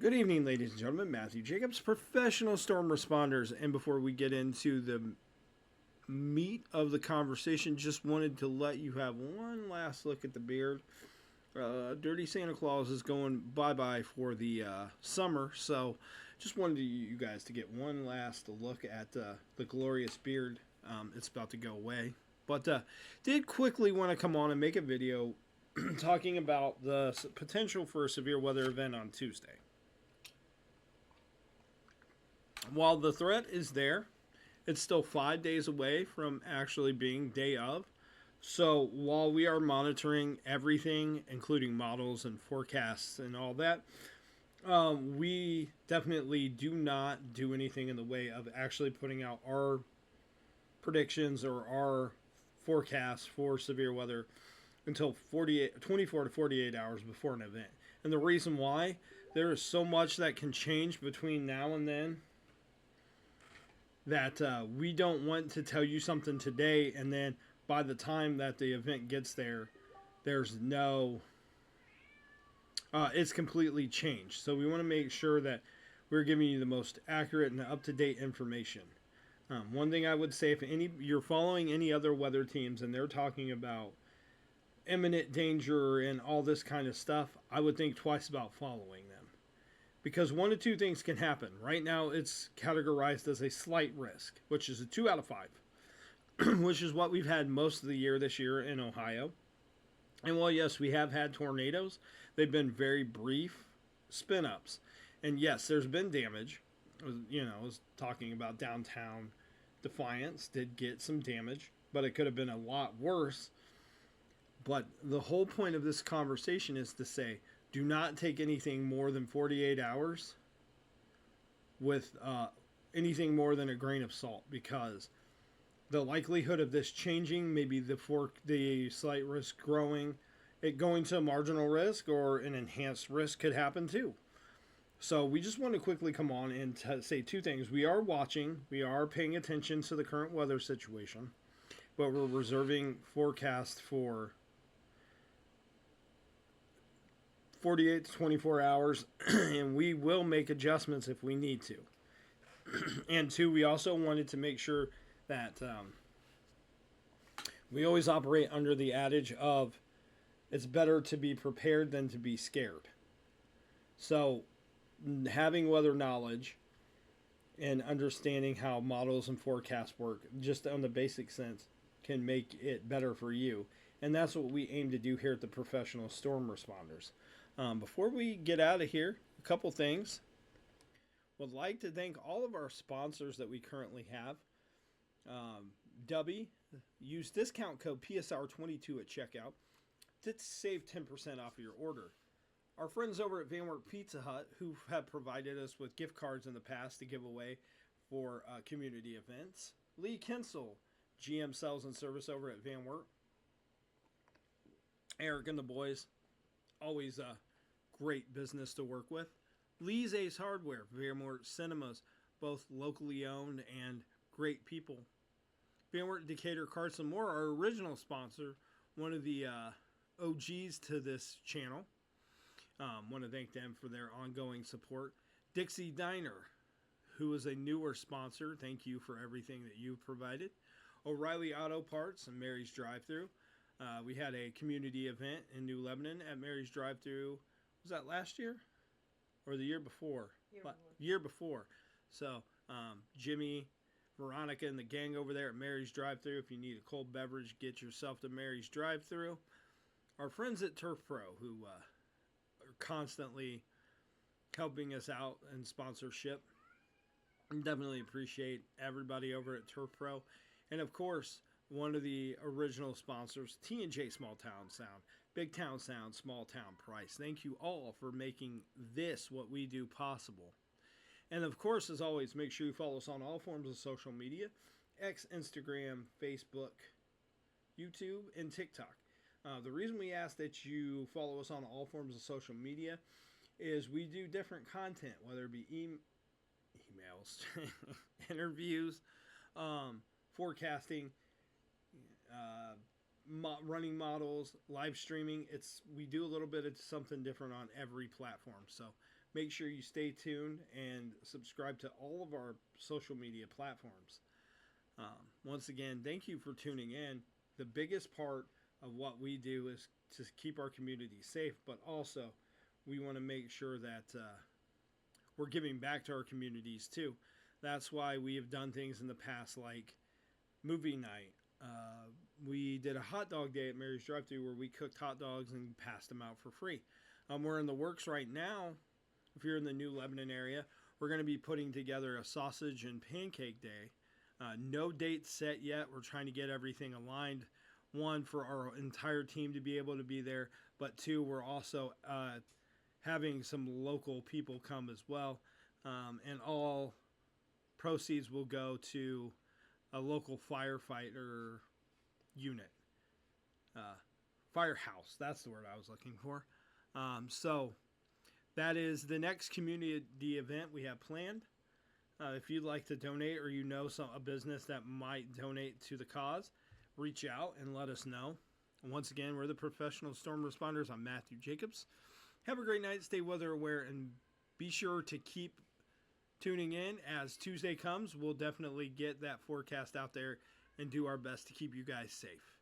Good evening, ladies and gentlemen. Matthew Jacobs, professional storm responders. And before we get into the meat of the conversation, just wanted to let you have one last look at the beard. Dirty Santa Claus is going bye-bye for the summer, so just wanted you guys to get one last look at the glorious beard. It's about to go away. But did quickly want to come on and make a video talking about the potential for a severe weather event on Tuesday. While the threat is there, it's still 5 days away from actually being day of. So while we are monitoring everything, including models and forecasts and all that, we definitely do not do anything in the way of actually putting out our predictions or our forecasts for severe weather until 24 to 48 hours before an event. And the reason why, there is so much that can change between now and then that we don't want to tell you something today and then by the time that the event gets there, there's no, it's completely changed. So we want to make sure that we're giving you the most accurate and up-to-date information. One thing I would say, if you're following any other weather teams and they're talking about imminent danger and all this kind of stuff, I would think twice about following them. Because one of two things can happen. Right now, it's categorized as a slight risk, which is a 2 out of 5, which is what we've had most of the year this year in Ohio. And while, yes, we have had tornadoes, they've been very brief spin-ups. And yes, there's been damage. I was talking about downtown Defiance did get some damage, but it could have been a lot worse. But the whole point of this conversation is to say, do not take anything more than 48 hours with anything more than a grain of salt, because the likelihood of this changing, maybe the slight risk growing, it going to a marginal risk or an enhanced risk could happen too. So we just want to quickly come on and say two things. We are watching, we are paying attention to the current weather situation, but we're reserving forecast for 48 to 24 hours, and we will make adjustments if we need to. And two, we also wanted to make sure that we always operate under the adage of it's better to be prepared than to be scared. So having weather knowledge and understanding how models and forecasts work, just on the basic sense, can make it better for you. And that's what we aim to do here at the Professional Storm Responders. Before we get out of here, a couple things. Would like to thank all of our sponsors that we currently have. Dubby, use discount code PSR22 at checkout to save 10% off of your order. Our friends over at Van Wert Pizza Hut, who have provided us with gift cards in the past to give away for community events. Lee Kinsel, GM Sales and Service over at Van Wert. Eric and the boys, always a great business to work with. Lee's Ace Hardware, Van Wert Cinemas, both locally owned and great people. Van Wert Decatur Carson Moore, our original sponsor, one of the OGs to this channel. Want to thank them for their ongoing support. Dixie Diner, who is a newer sponsor, thank you for everything that you've provided. O'Reilly Auto Parts and Mary's Drive-Thru. We had a community event in New Lebanon at Mary's Drive-Thru. Was that last year? Or the year before? Year before. So, Jimmy, Veronica, and the gang over there at Mary's Drive-Thru. If you need a cold beverage, get yourself to Mary's Drive-Thru. Our friends at Turf Pro, who are constantly helping us out in sponsorship. Definitely appreciate everybody over at Turf Pro. And, of course, one of the original sponsors, T&J Small Town Sound. Big Town Sound, Small Town Price. Thank you all for making this, what we do, possible. And of course, as always, make sure you follow us on all forms of social media. X, Instagram, Facebook, YouTube, and TikTok. The reason we ask that you follow us on all forms of social media is we do different content, whether it be emails, interviews, forecasting, running models, live streaming. We do a little bit of something different on every platform. So make sure you stay tuned and subscribe to all of our social media platforms. Once again, thank you for tuning in. The biggest part of what we do is to keep our community safe, but also we want to make sure that we're giving back to our communities too. That's why we have done things in the past like movie night. We did a hot dog day at Mary's Drive-Thru where we cooked hot dogs and passed them out for free. We're in the works right now. If you're in the New Lebanon area, we're going to be putting together a sausage and pancake day. No date set yet. We're trying to get everything aligned. One, for our entire team to be able to be there, but two, we're also having some local people come as well. And all proceeds will go to a local firefighter unit. Firehouse, that's the word I was looking for. So that is the next community event we have planned. If you'd like to donate or you know a business that might donate to the cause, reach out and let us know. And once again, we're the Professional Storm Responders. I'm Matthew Jacobs. Have a great night. Stay weather aware and be sure to keep tuning in. As Tuesday comes, we'll definitely get that forecast out there and do our best to keep you guys safe.